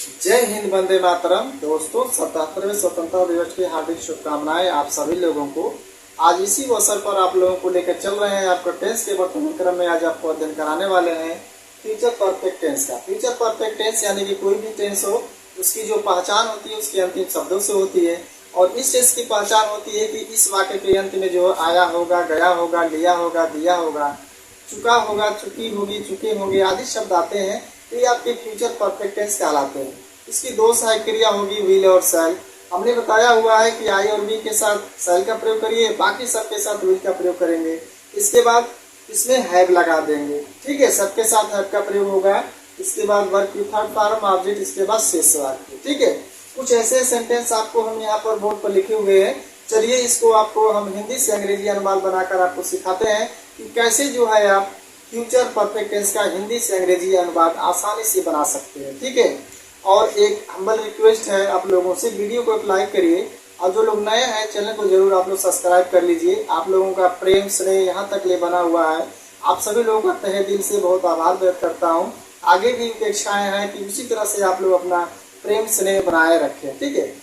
जय हिंद, वंदे मातरम। दोस्तों, 77वें स्वतंत्रता दिवस की हार्दिक शुभकामनाएं आप सभी लोगों को। आज इसी अवसर पर आप लोगों को लेकर चल रहे हैं आपको टेंस के वर्तमान क्रम में। आज आपको अध्ययन कराने वाले हैं फ्यूचर परफेक्ट टेंस का। फ्यूचर परफेक्ट टेंस यानी कि कोई भी टेंस हो, उसकी जो पहचान होती है उसके अंतिम शब्दों से होती है। और इस टेंस की पहचान होती है कि इस वाक्य के अंत में जो आया होगा, गया होगा, लिया होगा, दिया होगा, चुका होगा, चुकी होगी, चुके होंगे आदि शब्द आते हैं, तो ये आपके फ्यूचर परफेक्ट टेंस कहलाते हैं। इसकी दो सहायक क्रिया होगी, विल और शैल। हमने बताया हुआ है कि आई और बी के साथ शैल का प्रयोग करिए, बाकी सबके साथ विल का प्रयोग करेंगे। इसके बाद इसमें हैव लगा देंगे, ठीक है। सबके साथ हैव का प्रयोग होगा। इसके बाद वर्ब की थर्ड फॉर्म ऑब्जेक्ट, इसके बाद शेष वाक्य, ठीक है। कुछ ऐसे सेंटेंस आपको हम यहाँ पर बोर्ड पर लिखे हुए हैं। चलिए इसको आपको हम हिंदी से अंग्रेजी अनुवाद बनाकर आपको सिखाते हैं कि कैसे जो है आप फ्यूचर परफेक्ट टेंस का हिंदी से अंग्रेजी अनुवाद आसानी से बना सकते हैं, ठीक है। और एक हम्बल रिक्वेस्ट है आप लोगों से, वीडियो को एक लाइक करिए और जो लोग नए हैं चैनल को जरूर आप लोग सब्सक्राइब कर लीजिए। आप लोगों का प्रेम स्नेह यहाँ तक ले बना हुआ है। आप सभी लोगों का तहे दिल से बहुत आभार व्यक्त करता हूँ। आगे भी अपेक्षाएं हैं कि उसी तरह से आप लोग अपना प्रेम स्नेह बनाए रखें, ठीक है।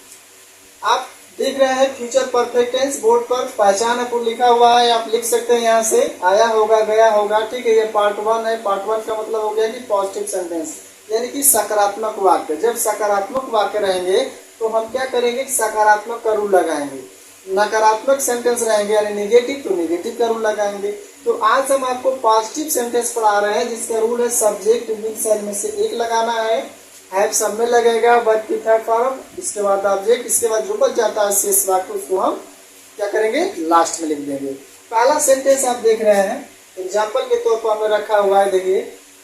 आप देख रहे हैं फ्यूचर परफेक्ट टेंस, बोर्ड पर पहचान आपको लिखा हुआ है, आप लिख सकते हैं यहाँ से। आया होगा, गया होगा, ठीक है। ये पार्ट 1 है। पार्ट 1 का मतलब हो गया कि पॉजिटिव सेंटेंस यानी कि सकारात्मक वाक्य। जब सकारात्मक वाक्य रहेंगे तो हम क्या करेंगे, सकारात्मक का रूल लगाएंगे। नकारात्मक सेंटेंस रहेंगे यानी नेगेटिव, तो नेगेटिव का रूल लगाएंगे। तो आज हम आपको पॉजिटिव सेंटेंस पढ़ा रहे हैं जिसका रूल है सब्जेक्ट विल शैल में से एक लगाना है, हैव सब में लगेगा, वर्ब की थर्ड फॉर्म, इसके बाद ऑब्जेक्ट, इसके बाद जो बच जाता है शेष वाक्य उसको हम क्या करेंगे, लास्ट में लिख देंगे। पहला सेंटेंस आप देख रहे हैं, एग्जाम्पल के तौर पर हमें रखा हुआ है। देखिए,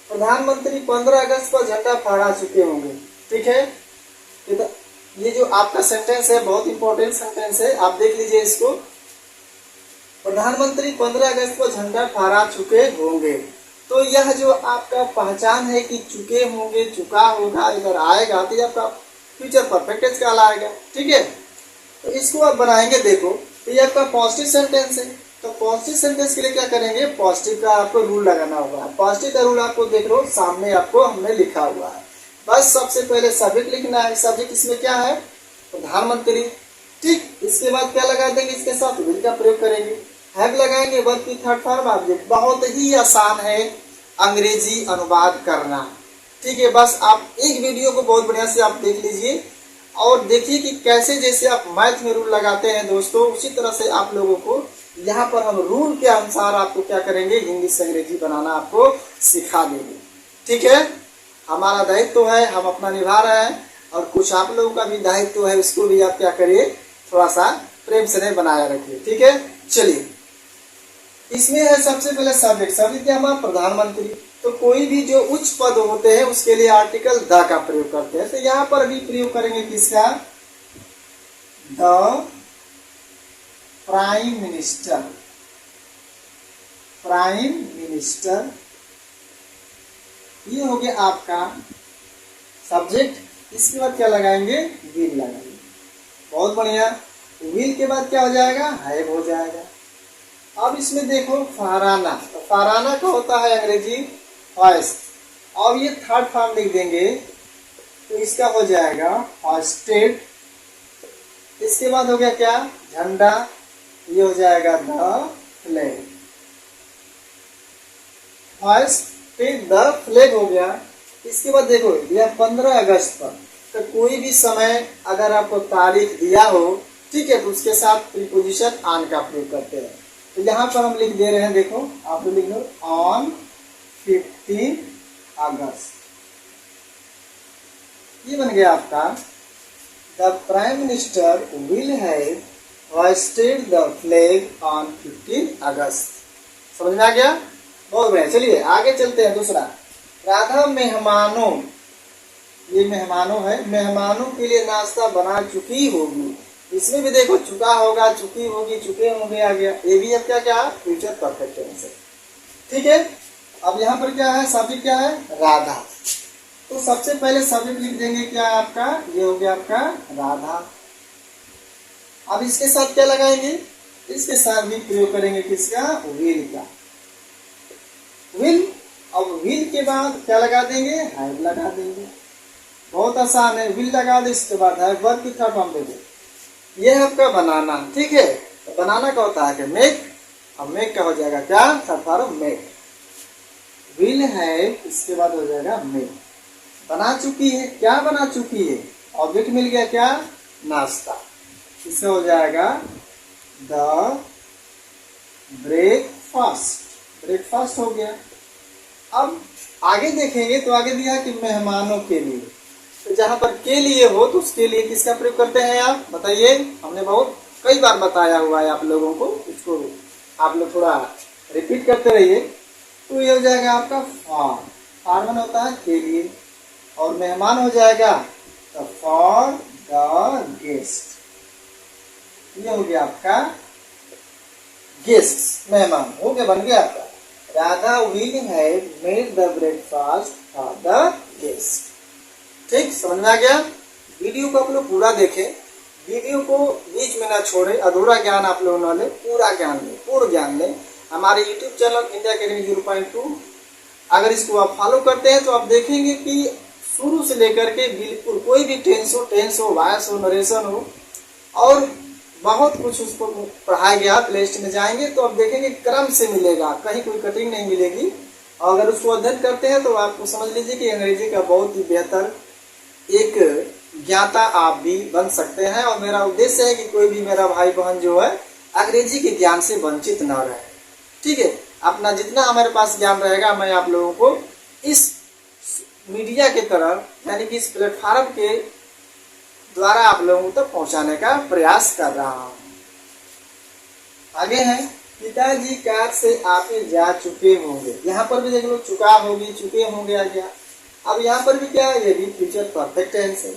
प्रधानमंत्री 15 अगस्त पर झंडा फहरा चुके होंगे, ठीक है। ये जो आपका सेंटेंस है बहुत इंपॉर्टेंट सेंटेंस है, आप देख लीजिए इसको। प्रधानमंत्री 15 अगस्त पर झंडा फहरा चुके होंगे, तो यह जो आपका पहचान है कि चुके होंगे, चुका होगा, इधर आएगा तो यह आपका फ्यूचर परफेक्ट टेंस कहलाएगा, ठीक है। तो इसको आप बनाएंगे, देखो तो ये आपका पॉजिटिव सेंटेंस है। तो पॉजिटिव सेंटेंस के लिए क्या करेंगे, पॉजिटिव का आपको रूल लगाना होगा। पॉजिटिव का रूल आपको देख लो सामने आपको हमने लिखा हुआ है। बस सबसे पहले सब्जेक्ट लिखना है। सब्जेक्ट इसमें क्या है, प्रधानमंत्री, ठीक। इसके बाद क्या लगा देंगे, इसके साथ विल का प्रयोग करेंगे, हैव लगाएंगे, वर्ब की थर्ड फॉर्म ऑब्जेक्ट। बहुत ही आसान है अंग्रेजी अनुवाद करना, ठीक है। बस आप एक वीडियो को बहुत बढ़िया से आप देख लीजिए और देखिए कि कैसे जैसे आप मैथ में रूल लगाते हैं दोस्तों, उसी तरह से आप लोगों को यहाँ पर हम रूल के अनुसार आपको क्या करेंगे, हिंदी से अंग्रेजी बनाना आपको सिखा देंगे, ठीक है। हमारा दायित्व है, हम अपना निभा रहे हैं और कुछ आप लोगों का भी दायित्व है, उसको भी आप क्या करिए, थोड़ा सा प्रेम से बनाए रखिए, ठीक है। चलिए, इसमें है सबसे पहले सब्जेक्ट। सब्जेक्ट क्या हमारा, प्रधानमंत्री। तो कोई भी जो उच्च पद होते हैं उसके लिए आर्टिकल द का प्रयोग करते हैं। तो यहाँ पर भी प्रयोग करेंगे किसका, the prime minister. Prime minister ये हो गया आपका सब्जेक्ट। इसके बाद क्या लगाएंगे, विल लगाएंगे। बहुत बढ़िया। विल के बाद क्या हो जाएगा, हैव हो जाएगा। अब इसमें देखो फहराना, तो फहराना का होता है अंग्रेजी होइस्ट। अब ये थर्ड फॉर्म लिख देंगे तो इसका हो जाएगा होइस्टेड। इसके बाद हो गया क्या, झंडा, ये हो जाएगा द फ्लैग। होइस्टेड द फ्लैग हो गया। इसके बाद देखो यह 15 अगस्त पर, तो कोई भी समय अगर आपको तारीख दिया हो, ठीक है, तो उसके साथ प्रीपोजिशन ऑन का प्रयोग करते हैं। तो यहाँ पर हम लिख दे रहे हैं, देखो आप लिख लो ऑन 15 अगस्त। ये बन गया आपका the prime minister will have hoisted the flag on 15 August. समझ में आ गया, बहुत बढ़िया। चलिए आगे चलते हैं। दूसरा, राधा मेहमानों, ये मेहमानों है, मेहमानों के लिए नाश्ता बना चुकी होगी। इसमें भी देखो चुका होगा, चुकी होगी, चुके होंगे आ गया। ये भी अब क्या क्या फ्यूचर परफेक्ट टेंस है, ठीक है। अब यहाँ पर क्या है, सब्जेक्ट क्या है, राधा। तो सबसे पहले सब्जेक्ट लिख देंगे क्या आपका, ये हो गया आपका राधा। अब इसके साथ क्या लगाएंगे, इसके साथ भी प्रयोग करेंगे किसका, विल का, विल। अब विल के बाद क्या लगा देंगे, हैव लगा देंगे। बहुत आसान है, विल लगा दो, इसके बाद है वर्ब की थर्ड फॉर्म दे दो। ये है आपका बनाना, ठीक है। तो बनाना का होता है कि मेक, अब मेक का हो जाएगा क्या, थर्ड फॉर्म मेक। विल है, इसके बाद हो जाएगा मेक। बना चुकी है, क्या बना चुकी है, ऑब्जेक्ट मिल गया क्या, नाश्ता। इससे हो जाएगा द ब्रेकफास्ट, ब्रेकफास्ट हो गया। अब आगे देखेंगे तो आगे दिया कि मेहमानों के लिए, तो जहां पर के लिए हो तो उसके लिए किसका प्रयोग करते हैं आप बताइए। हमने बहुत कई बार बताया हुआ है आप लोगों को, इसको आप लोग थोड़ा रिपीट करते रहिए। तो ये हो जाएगा आपका फॉर, फॉर होता है के लिए, और मेहमान हो जाएगा तो फॉर द गेस्ट। ये हो गया आपका गेस्ट, मेहमान हो गया, बन गया आपका Radha will have made the breakfast for the guest. ठीक, समझ में आ गया। वीडियो को आप लोग पूरा देखें, वीडियो को बीच में ना छोड़े, अधूरा ज्ञान आप लोगों ने पूरा ज्ञान लें, पूर्ण ज्ञान लें। हमारे यूट्यूब चैनल इंडिया अकेडमी 0.2 अगर इसको आप फॉलो करते हैं तो आप देखेंगे कि शुरू से लेकर के बिल्कुल कोई भी टेंस हो, वॉइस हो, नरेशन हो, और बहुत कुछ उसको पढ़ाया गया। प्ले लिस्ट में जाएंगे तो आप देखेंगे क्रम से मिलेगा, कहीं कोई कटिंग नहीं मिलेगी। और अगर उसको अध्ययन करते हैं तो आपको समझ लीजिए कि अंग्रेजी का बहुत ही बेहतर एक ज्ञाता आप भी बन सकते हैं। और मेरा उद्देश्य है कि कोई भी मेरा भाई बहन जो है अंग्रेजी के ज्ञान से वंचित न रहे, ठीक है। अपना जितना हमारे पास ज्ञान रहेगा मैं आप लोगों को इस मीडिया के तरफ, यानी कि इस प्लेटफॉर्म के द्वारा आप लोगों तक पहुंचाने का प्रयास कर रहा हूं। आगे है पिताजी कार से आके जा चुके होंगे, यहाँ पर भी देख लो चुका होगी, चुके होंगे आ गया। अब यहाँ पर भी क्या है, ये भी फ्यूचर परफेक्ट टेंस है,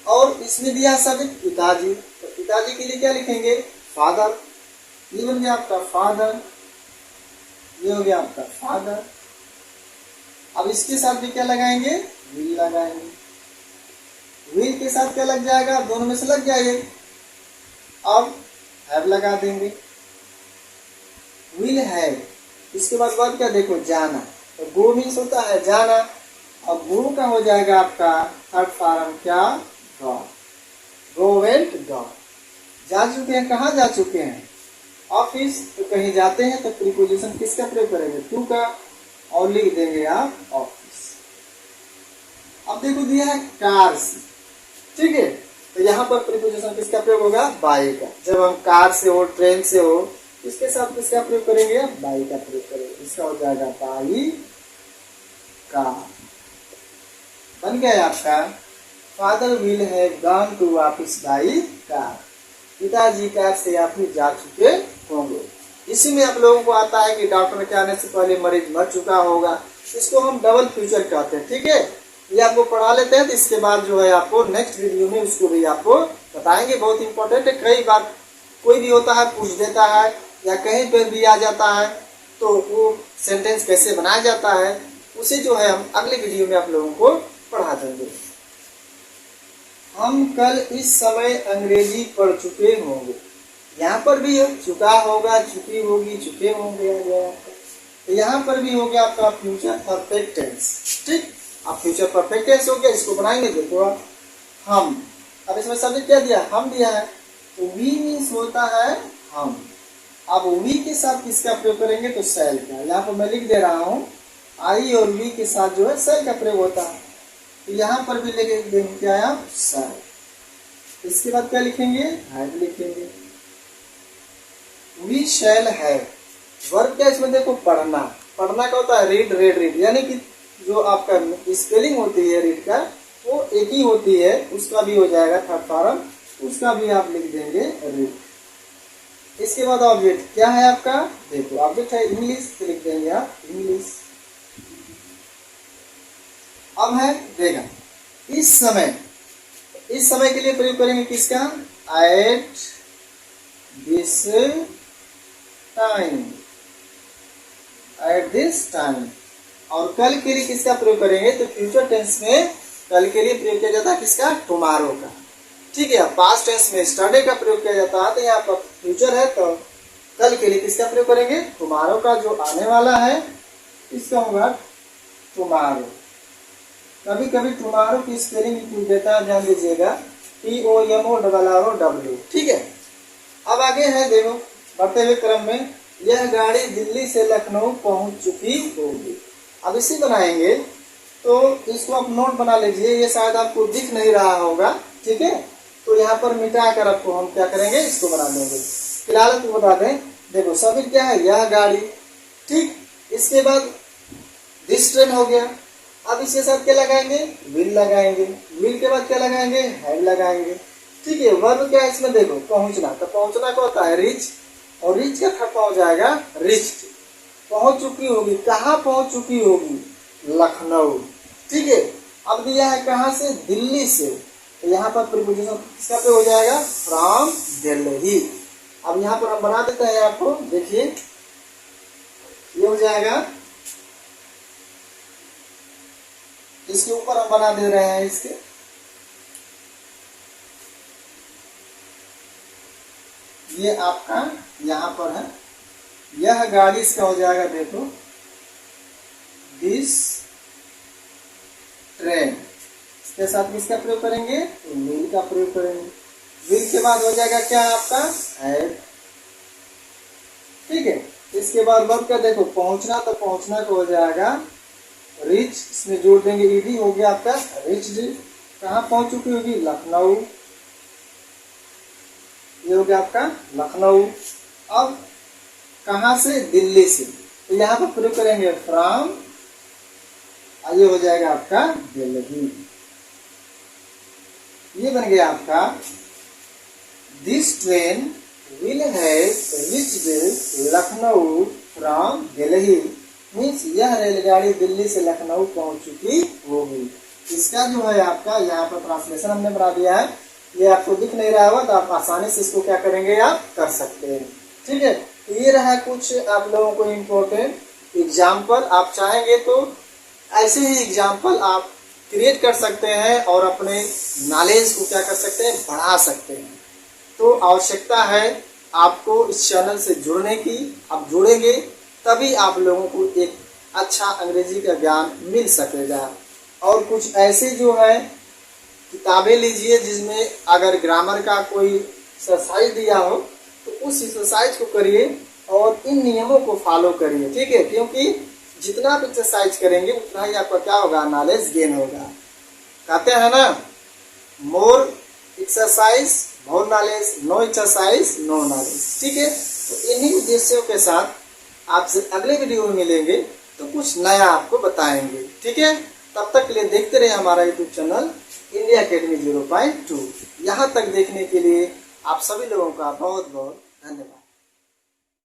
और इसमें दिया शब्द पिताजी, तो पिताजी के लिए क्या लिखेंगे, फादर। ये बन गया आपका फादर, ये हो गया आपका फादर। अब इसके साथ भी क्या लगाएंगे, विल लगाएंगे। विल के साथ क्या लग जाएगा, दोनों में से लग जाएगा। अब हैव लगा देंगे, विल हैव। इसके बाद क्या देखो, जाना, तो गो मीन्स होता है जाना। अब गो का हो जाएगा आपका थर्ड फॉर्म क्या, गॉन, गो वेंट गॉन। जा चुके हैं, कहाँ जा चुके हैं, ऑफिस, तो कहीं जाते हैं तो प्रीपोजिशन किसका प्रयोग करेंगे, टू का, और लिख देंगे आप ऑफिस। अब देखो दिया है कार से, ठीक है, तो यहाँ पर प्रीपोजिशन किसका प्रयोग होगा, बाई का। जब हम कार से हो, ट्रेन से हो, इसके साथ किसका प्रयोग करेंगे, बाई का प्रयोग करेंगे। इसका हो जाएगा बाई कार। बन गया आपका father will have gone to office by car, पिताजी कार से ऑफिस जा चुके होंगे। इसी में आप लोगों को आता है कि डॉक्टर के आने से पहले मरीज मर चुका होगा, इसको हम डबल फ्यूचर कहते हैं, ठीक है। ये आपको पढ़ा लेते हैं, तो इसके बाद जो है आपको नेक्स्ट वीडियो में उसको भी आपको बताएंगे। बहुत इंपॉर्टेंट है, कई बार कोई भी होता है पूछ देता है, या कहीं पर भी आ जाता है, तो वो सेंटेंस कैसे बनाया जाता है उसे जो है हम अगले वीडियो में आप लोगों को पढ़ा देंगे। हम कल इस समय अंग्रेजी पढ़ चुके होंगे, यहाँ पर भी चुका होगा, चुकी होगी, चुके होंगे आ गया। तो यहाँ पर भी हो गया आपका फ्यूचर परफेक्ट टेंस, ठीक। अब फ्यूचर परफेक्ट टेंस हो गया, इसको बनाएंगे देखो आप, हम। अब इसमें सब्जेक्ट क्या दिया, हम दिया है, तो वी मीन्स होता है हम। अब वी के साथ किसका प्रयोग करेंगे, तो शैल का। यहाँ पर मैं लिख दे रहा हूँ, आई और वी के साथ जो है शैल का प्रयोग होता है, तो यहाँ पर भी लिख देंगे क्या है, शैल। इसके बाद क्या लिखेंगे, हैव लिखेंगे। वी शैल हैव, वर्ब क्या इसमें देखो, पढ़ना, पढ़ना का होता है रीड, रेड रीड, यानी कि जो आपका स्पेलिंग होती है रीड का वो एक ही होती है, उसका भी हो जाएगा थर्ड फॉर्म, उसका भी आप लिख देंगे रीड। इसके बाद ऑब्जेक्ट क्या है आपका, देखो ऑब्जेक्ट है इंग्लिश, तो लिख देंगे आप इंग्लिश। अब है देगा, इस समय, इस समय के लिए प्रयोग करेंगे किसका, at this time, at this time. और कल के लिए किसका प्रयोग करेंगे, तो फ्यूचर टेंस में कल के लिए प्रयोग किया जाता है किसका, टुमारो का, ठीक है। पास्ट टेंस में स्टरडे का प्रयोग किया जाता है, तो यहाँ पर फ्यूचर है, तो कल के लिए किसका प्रयोग करेंगे, टुमारो का। जो आने वाला है इसका होगा टुमारो। कभी कभी टुमारो की स्पेलिंग भी पूछ देता है, ध्यान दीजिएगा, TOMORROW। ठीक है, अब आगे है, देखो बढ़ते हुए क्रम में, यह गाड़ी दिल्ली से लखनऊ पहुंच चुकी होगी। अब इसी बनाएंगे, तो इसको आप नोट बना लीजिए, ये शायद आपको दिख नहीं रहा होगा। ठीक है, तो यहाँ पर मिटा कर आपको हम क्या करेंगे, इसको बना देंगे। फिलहाल तो बता दें, देखो सभी क्या है, यह गाड़ी। ठीक, इसके बाद दिस ट्रेन हो गया। अब इसके साथ क्या लगाएंगे, विल लगाएंगे। विल के बाद क्या लगाएंगे, हैड लगाएंगे। ठीक है, वर्ब क्या है इसमें, देखो पहुंचना, तो पहुंचना क्या होता है, रीच, और रीच का थर्ड हो जाएगा रिच्ड। पहुंच चुकी होगी, कहाँ पहुंच चुकी होगी, लखनऊ। ठीक है, अब दिया है कहाँ से, दिल्ली से, तो यहाँ पर प्रीपोजिशन किसका पे हो जाएगा, फ्रॉम दिल्ली। अब यहाँ पर हम बना देते हैं आपको, देखिए ये हो जाएगा, इसके ऊपर हम बना दे रहे हैं इसके, ये आपका यहाँ पर है, यह गाड़ी इसका हो जाएगा, देखो दिस ट्रेन। इसके साथ किसका प्रयोग करेंगे, तो विल का प्रयोग करेंगे। विल के बाद हो जाएगा क्या आपका, हैड। ठीक है, इसके बाद वर्ब का देखो पहुंचना, तो पहुंचना को हो जाएगा रिच, इसमें जोड़ देंगे ईडी, हो गया आपका रिच्ड। कहाँ पहुंच चुकी होगी, लखनऊ, ये हो गया आपका लखनऊ। अब कहाँ से, दिल्ली से, तो यहाँ पर प्रयोग करेंगे फ्रॉम, ये हो जाएगा आपका दिल्ली। ये बन गया आपका, this train will have reached Lucknow from Delhi. Means यह रेलगाड़ी दिल्ली से लखनऊ पहुंच चुकी होगी। इसका जो है आपका यहाँ पर ट्रांसलेशन हमने बना दिया है, ये आपको दिख नहीं रहा होगा, तो आप आसानी से इसको क्या करेंगे, आप कर सकते हैं। ठीक है, तो ये रहा कुछ आप लोगों को इम्पोर्टेंट एग्जाम्पल। आप चाहेंगे तो ऐसे ही एग्जाम्पल आप क्रिएट कर सकते हैं और अपने नॉलेज को क्या कर सकते हैं, बढ़ा सकते हैं। तो आवश्यकता है आपको इस चैनल से जुड़ने की। आप जुड़ेंगे तभी आप लोगों को एक अच्छा अंग्रेजी का ज्ञान मिल सकेगा। और कुछ ऐसे जो है किताबें लीजिए जिसमें अगर ग्रामर का कोई एक्सरसाइज दिया हो, तो उस एक्सरसाइज को करिए और इन नियमों को फॉलो करिए। ठीक है, क्योंकि जितना आप एक्सरसाइज करेंगे उतना ही आपका क्या होगा, नॉलेज गेन होगा। कहते हैं ना, more exercise more knowledge, no exercise no knowledge. ठीक है, तो इन्हीं उद्देश्यों के साथ आपसे अगले वीडियो में मिलेंगे, तो कुछ नया आपको बताएंगे। ठीक है, तब तक के लिए देखते रहे हमारा यूट्यूब चैनल इंडिया अकेडमी 0.2। यहाँ तक देखने के लिए आप सभी लोगों का बहुत बहुत धन्यवाद।